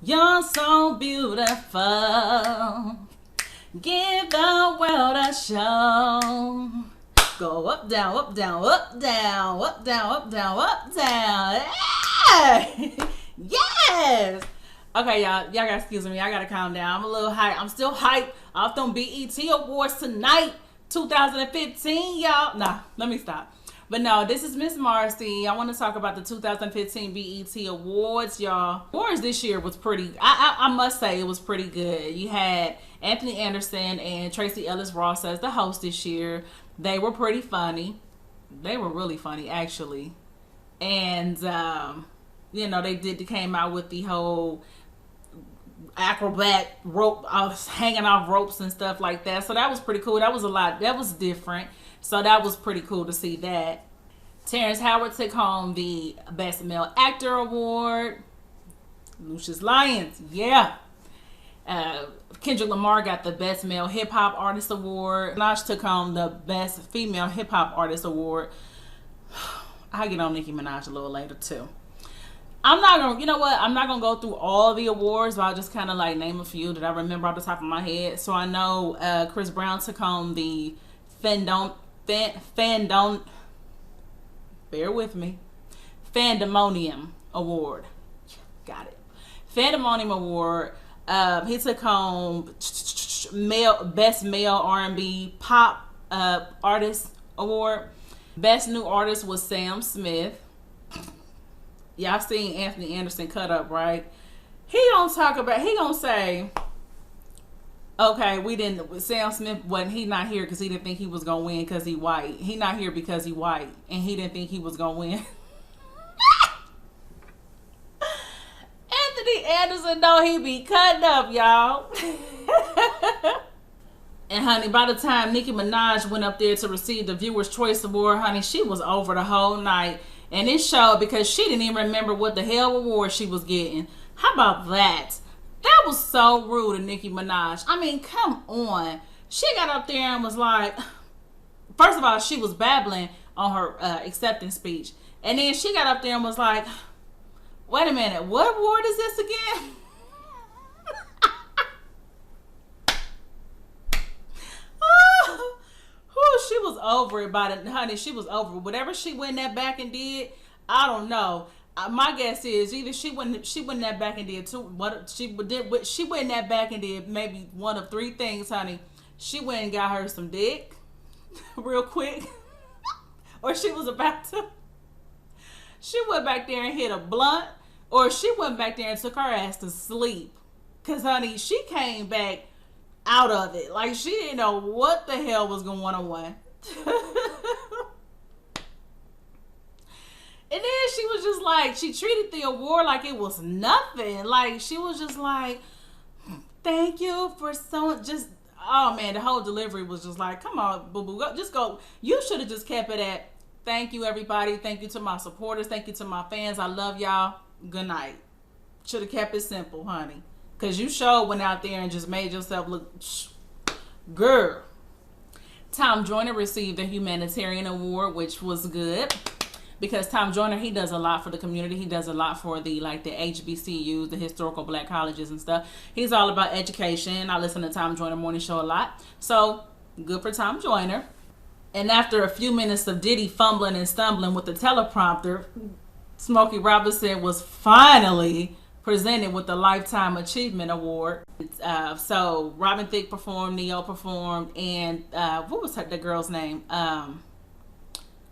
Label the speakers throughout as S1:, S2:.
S1: You're so beautiful. Give the world a show. Go up, down, up, down, up, down, up, down, up, down, up, down. Hey! Yes! Okay, y'all gotta excuse me. I gotta calm down. I'm a little hype. I'm still hyped off them BET Awards tonight, 2015, y'all. Nah, let me stop. But no, this is Miss Marcy. I want to talk about the 2015 BET Awards, y'all. Awards this year was pretty. I must say it was pretty good. You had Anthony Anderson and Tracy Ellis Ross as the host this year. They were pretty funny. They were really funny, actually. And they came out with the whole acrobat rope, hanging off ropes and stuff like that. So that was pretty cool. That was a lot. That was different. So that was pretty cool to see that. Terrence Howard took home the Best Male Actor Award. Lucius Lyons, yeah. Kendrick Lamar got the Best Male Hip Hop Artist Award. Minaj took home the Best Female Hip Hop Artist Award. I'll get on Nicki Minaj a little later too. I'm not gonna, you know what? I'm not gonna go through all the awards, but I'll just kind of like name a few that I remember off the top of my head. So I know Chris Brown took home the Fandom, bear with me, Fandemonium Award. Got it. Fandemonium Award. He took home Best Male R&B Pop Artist Award. Best New Artist was Sam Smith. Y'all seen Anthony Anderson cut up, right? He gonna say, okay, we didn't, Sam Smith wasn't, he not here because he didn't think he was gonna win because he white. He not here because he white and he didn't think he was gonna win. Anthony Anderson know he be cutting up, y'all. And honey, by the time Nicki Minaj went up there to receive the Viewer's Choice Award, honey, she was over the whole night. And it showed because she didn't even remember what the hell award she was getting. How about that? That was so rude of Nicki Minaj. I mean, come on. She got up there and was like, first of all, she was babbling on her acceptance speech. And then she got up there and was like, wait a minute, what award is this again? She was over it by the, honey, she was over it. Whatever she went that back and did, I don't know. My guess is either she went that back and did two. What she went that back and did maybe one of three things, honey. She went and got her some dick real quick, or she was about to. She went back there and hit a blunt, or she went back there and took her ass to sleep. Cause honey, she came back out of it like she didn't know what the hell was going on. And then she was just like, she treated the award like it was nothing. Like she was just like, thank you for so just, oh man, the whole delivery was just like, come on, boo boo, just go. You should have just kept it at, thank you everybody, thank you to my supporters, thank you to my fans, I love y'all, good night. Should have kept it simple, honey. Cause you sure went out there and just made yourself look, girl. Tom Joyner received a humanitarian award, which was good. Because Tom Joyner, he does a lot for the community. He does a lot for the HBCUs, the historical black colleges and stuff. He's all about education. I listen to Tom Joyner Morning Show a lot. So, good for Tom Joyner. And after a few minutes of Diddy fumbling and stumbling with the teleprompter, Smokey Robinson was finally presented with the Lifetime Achievement Award. So, Robin Thicke performed, Ne-Yo performed, and what was the girl's name?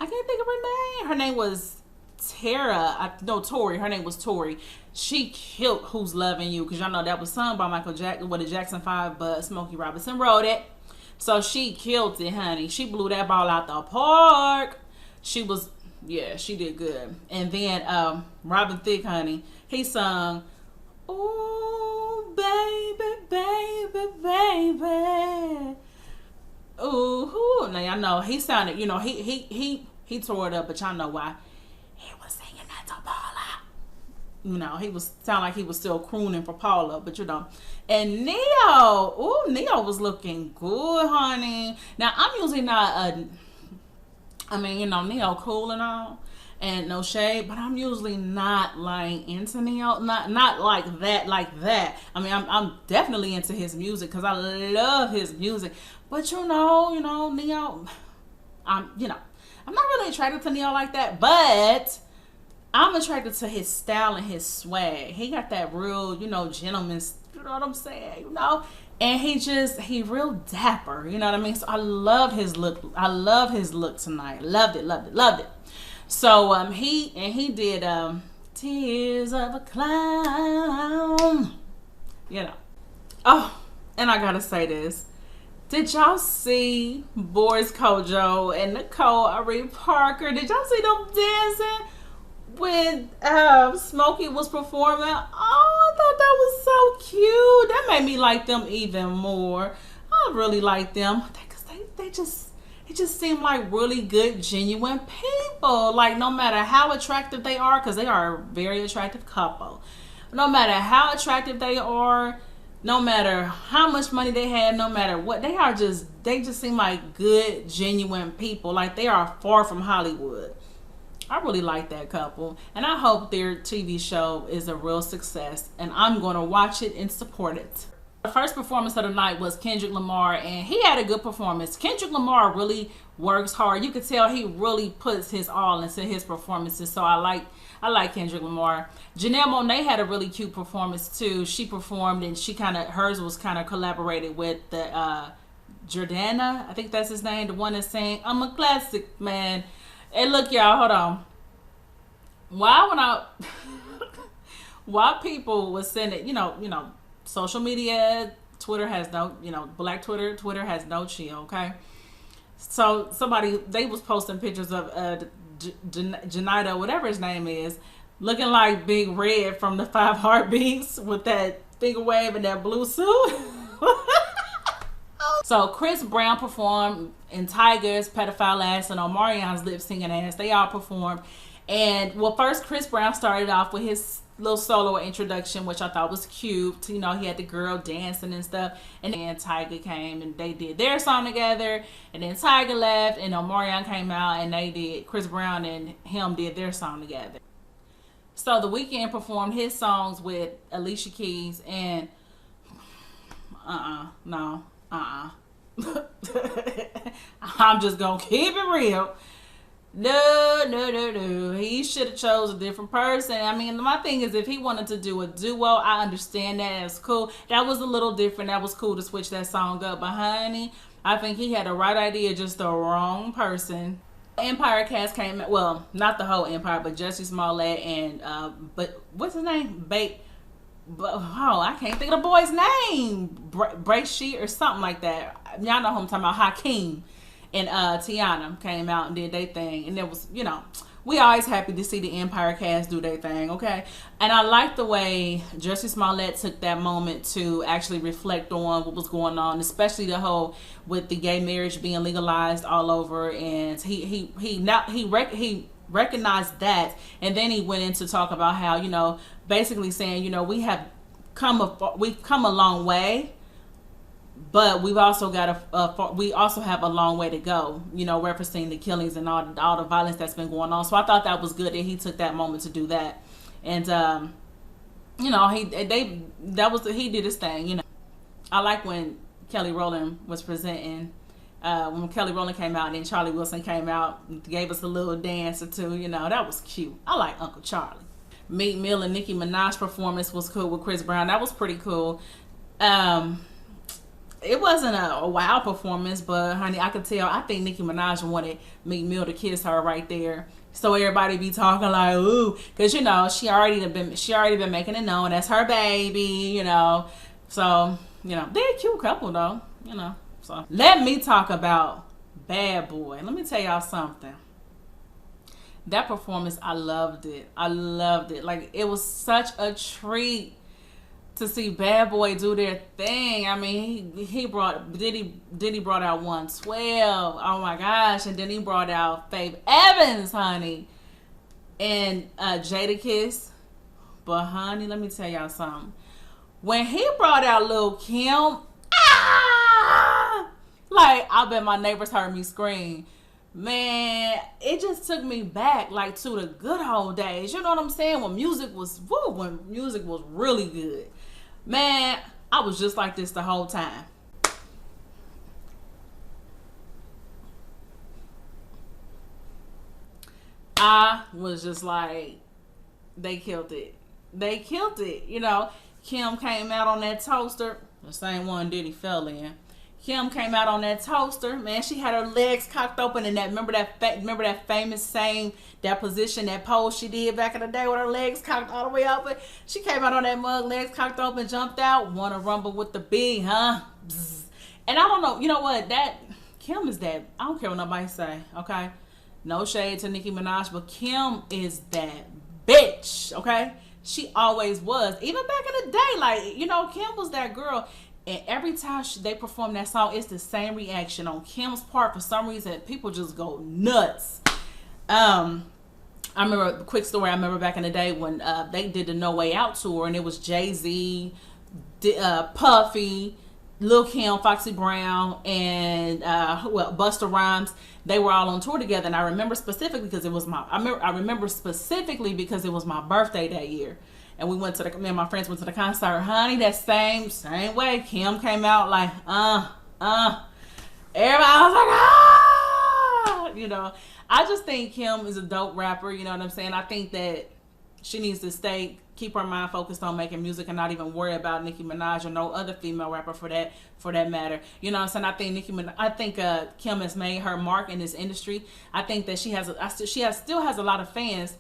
S1: I can't think of her name. Her name was Tori. Her name was Tori. She killed Who's Loving You, because y'all know that was sung by Michael Jackson, the Jackson 5, but Smokey Robinson wrote it. So she killed it, honey. She blew that ball out the park. She did good. And then Robin Thicke, honey, he sung, ooh, baby, baby, baby. Ooh, now y'all know he sounded, he tore it up, but y'all know why. He was singing that to Paula. He was sound like he was still crooning for Paula, but And Ne-Yo, Ne-Yo was looking good, honey. Now I'm usually not Ne-Yo cool and all, And no shade, but I'm usually not like into Neo, not like that. I mean, I'm definitely into his music because I love his music. But Neo, I'm not really attracted to Neo like that. But I'm attracted to his style and his swag. He got that real, gentleman's. You know what I'm saying? And he real dapper. You know what I mean? So I love his look. I love his look tonight. Loved it, loved it, loved it. So he did Tears of a Clown. Oh, and I gotta say this. Did y'all see Boris Kojo and Nicole Ari Parker? Did y'all see them dancing when Smokey was performing? Oh, I thought that was so cute. That made me like them even more. I really like them because they just seem like really good, genuine people. Like, no matter how attractive they are, because they are a very attractive couple. No matter how attractive they are, no matter how much money they have, no matter what, they just seem like good, genuine people. Like, they are far from Hollywood. I really like that couple, and I hope their TV show is a real success, and I'm going to watch it and support it. The first performance of the night was Kendrick Lamar, and he had a good performance. Kendrick Lamar really works hard. You could tell he really puts his all into his performances, so I like Kendrick Lamar. Janelle Monáe had a really cute performance too. She performed, and hers was kind of collaborated with the Jordana, I think that's his name, the one that's saying I'm a classic man. Hey, look, y'all, hold on. Why people was sending, social media, Twitter has no, Black Twitter has no chill, okay? So they was posting pictures of Janida, whatever his name is, looking like Big Red from the Five Heartbeats with that finger wave and that blue suit. So Chris Brown performed, and Tyga's pedophile ass, and Omarion's lip singing ass. They all performed. And first Chris Brown started off with his little solo introduction, which I thought was cute. He had the girl dancing and stuff. And then Tyga came and they did their song together. And then Tyga left and Omarion came out and Chris Brown and him did their song together. So The Weeknd performed his songs with Alicia Keys and I'm just gonna keep it real. No. He should have chose a different person. I mean, my thing is, if he wanted to do a duo, I understand that. That's cool. That was a little different. That was cool to switch that song up. But honey, I think he had the right idea, just the wrong person. Empire cast came, well, not the whole Empire, but Jussie Smollett and but what's his name? I can't think of the boy's name. Brachy or something like that. Y'all know who I'm talking about. Hakeem and Tiana came out and did their thing, and it was, we always happy to see the Empire cast do their thing, okay? And I like the way Jussie Smollett took that moment to actually reflect on what was going on, especially the whole with the gay marriage being legalized all over, and he recognized that, and then he went in to talk about how, basically saying, we've come a long way, but we've also got we also have a long way to go, referencing the killings and all the violence that's been going on. So I thought that was good that he took that moment to do that, and he did his thing. I like when Kelly Rowland was presenting. When Kelly Rowland came out and then Charlie Wilson came out and gave us a little dance or two, that was cute. I like Uncle Charlie. Meek Mill and Nicki Minaj performance was cool with Chris Brown. That was pretty cool. It wasn't a wow performance, but honey, I could tell. I think Nicki Minaj wanted Meek Mill to kiss her right there, so everybody be talking like, ooh, because she already been making it known that's her baby, So they're a cute couple though, So let me talk about Bad Boy. Let me tell y'all something. That performance, I loved it. Like, it was such a treat to see Bad Boy do their thing. I mean, he brought Diddy brought out 112. Oh my gosh! And then he brought out Faith Evans, honey, and Jadakiss. But honey, let me tell y'all something. When he brought out Lil' Kim, like, I bet my neighbors heard me scream. Man, it just took me back like to the good old days. You know what I'm saying? When music was woo, when music was really good. Man, I was just like this the whole time. I was just like, they killed it. They killed it. You know, Kim came out on that toaster, the same one Diddy fell in. Kim came out on that toaster, man. She had her legs cocked open, and that remember that famous same that position, that pose she did back in the day with her legs cocked all the way open. She came out on that mug, legs cocked open, jumped out, wanna rumble with the big, huh? Bzz. And I don't know, you know what? That Kim is that. I don't care what nobody say, okay? No shade to Nicki Minaj, but Kim is that bitch, okay? She always was. Even back in the day, like, you know, Kim was that girl. And every time they perform that song, it's the same reaction on Kim's part. For some reason, people just go nuts. I remember a quick story. I remember back in the day when they did the No Way Out tour, and it was Jay-Z, Puffy, Lil Kim, Foxy Brown, and Busta Rhymes. They were all on tour together, and I remember specifically because it was my. I remember specifically because it was my birthday that year, and we went to me and my friends went to the concert. Honey, that same way. Kim came out like everybody was like, you know. I just think Kim is a dope rapper. You know what I'm saying? I think that she needs to keep her mind focused on making music and not even worry about Nicki Minaj or no other female rapper for that matter. You know what I'm saying? I think Kim has made her mark in this industry. I think that still has a lot of fans.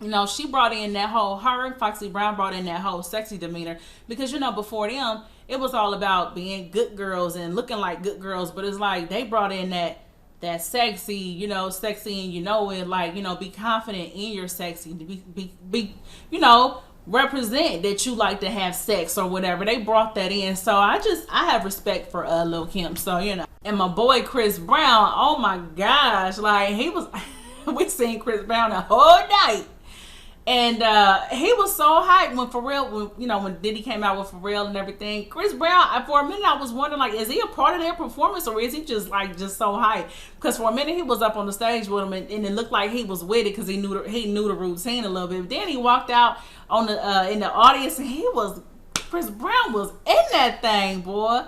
S1: You know, she brought in her and Foxy Brown brought in that whole sexy demeanor because, you know, before them, it was all about being good girls and looking like good girls. But it's like they brought in that sexy, you know, sexy and you know it, like, you know, be confident in your sexy, be you know, represent that you like to have sex or whatever. They brought that in. So I have respect for Lil Kim. So, you know, and my boy Chris Brown, oh my gosh, like he was, we seen Chris Brown the whole night. And he was so hyped when Pharrell, when Diddy came out with Pharrell and everything. Chris Brown, for a minute I was wondering, like, is he a part of their performance or is he just so hyped? Because for a minute he was up on the stage with him and it looked like he was with it because he knew the routine a little bit. But then he walked out on the in the audience and Chris Brown was in that thing, boy.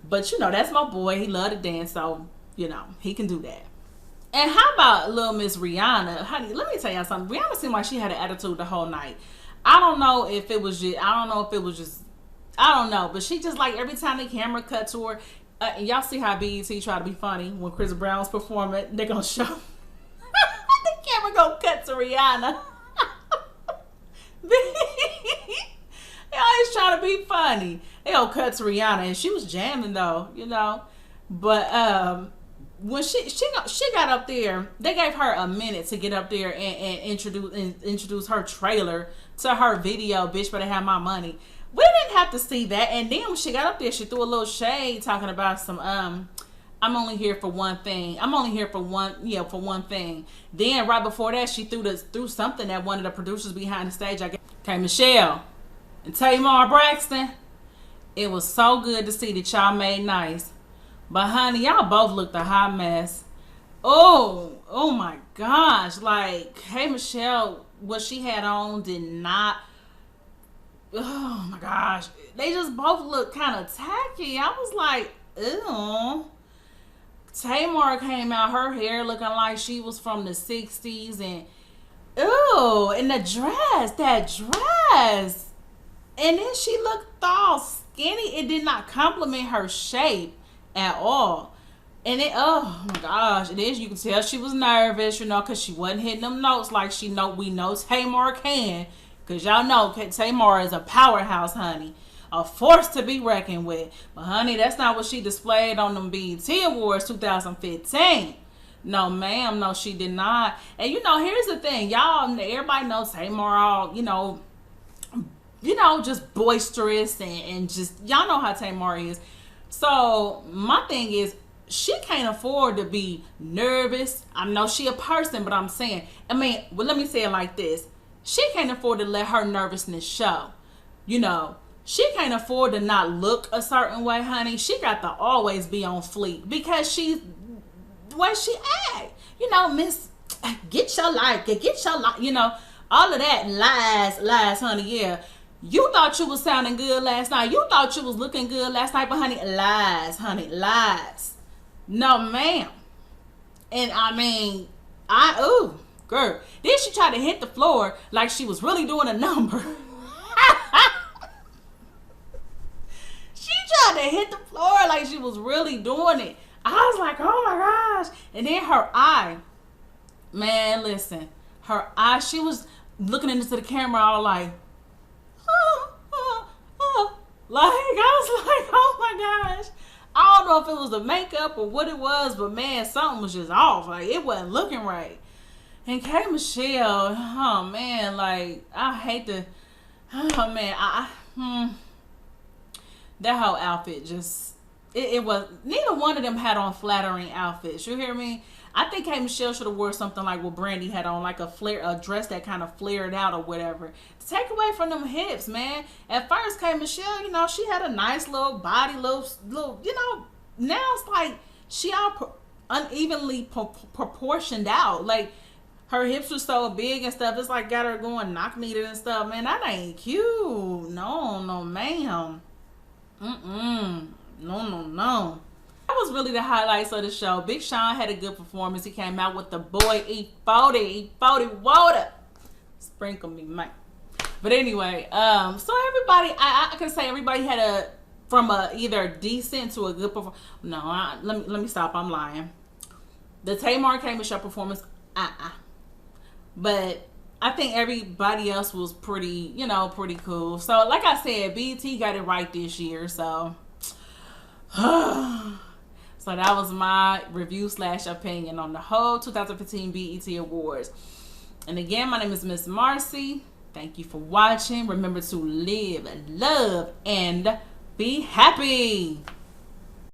S1: But you know, that's my boy. He loved to dance, so you know he can do that. And how about little Miss Rihanna? Honey, let me tell y'all something. Rihanna seemed like she had an attitude the whole night. I don't know if it was I don't know. But she just like every time the camera cut to her, and y'all see how BET try to be funny when Chris Brown's performing, they're going to show, the camera going to cut to Rihanna. They always trying to be funny. They going to cut to Rihanna, and she was jamming though, you know. But, when she got up there, they gave her a minute to get up there and introduce her trailer to her video, Bitch Better Have My Money. We didn't have to see that. And then when she got up there, she threw a little shade talking about some I'm only here for one thing. I'm only here for one thing. Then right before that, she threw something at one of the producers behind the stage. I guess. Okay, Michelle and Tamar Braxton. It was so good to see that y'all made nice. But honey, y'all both looked a hot mess. Oh my gosh. Like, hey Michelle, what she had on did not, oh my gosh. They just both looked kind of tacky. I was like, ew. Tamar came out, her hair looking like she was from the 60s. And, ew, and that dress. And then she looked all skinny. It did not compliment her shape at all. And oh my gosh, it is, you can tell she was nervous, you know, because she wasn't hitting them notes like we know Tamar can, because y'all know Tamar is a powerhouse, honey, a force to be reckoned with. But honey, that's not what she displayed on them BET Awards 2015. No ma'am, no she did not. And you know, here's the thing, y'all, everybody knows Tamar all, you know, just boisterous and just, y'all know how Tamar is. So my thing is, she can't afford to be nervous. I know she a person, but I'm saying, let me say it like this. She can't afford to let her nervousness show. You know, she can't afford to not look a certain way, honey. She got to always be on fleek because she's the way she act. Miss, get your life, all of that lies, honey. Yeah. You thought you was sounding good last night. You thought you was looking good last night, but honey, lies. No, ma'am. And I mean, girl. Then she tried to hit the floor like she was really doing a number. She tried to hit the floor like she was really doing it. I was like, oh my gosh. And then her eye, man, listen, her eye, she was looking into the camera all like, like, I was like, oh my gosh. I don't know if it was the makeup or what it was, but man, something was just off. Like, it wasn't looking right. And K. Michelle, oh man, like, I hate the, oh man, that whole outfit just, it was, neither one of them had on flattering outfits. You hear me? I think K. Michelle should have wore something like what Brandy had on, like a dress that kind of flared out or whatever. Take away from them hips, man. At first, K. Michelle, she had a nice little body, little, now it's like she all unevenly proportioned out. Like, her hips were so big and stuff. It's like got her going knock-kneed and stuff. Man, that ain't cute. No, ma'am. No. That was really the highlights of the show. Big Sean had a good performance. He came out with the boy E40 water. Sprinkle me, Mike. But anyway, so everybody, I can say everybody had from either decent to a good performance. No, let me stop. I'm lying. The Tamar K. Michelle performance, but I think everybody else was pretty cool. So like I said, BET got it right this year. So. So that was my review / opinion on the whole 2015 BET Awards. And again, my name is Miss Marcy. Thank you for watching. Remember to live, love, and be happy.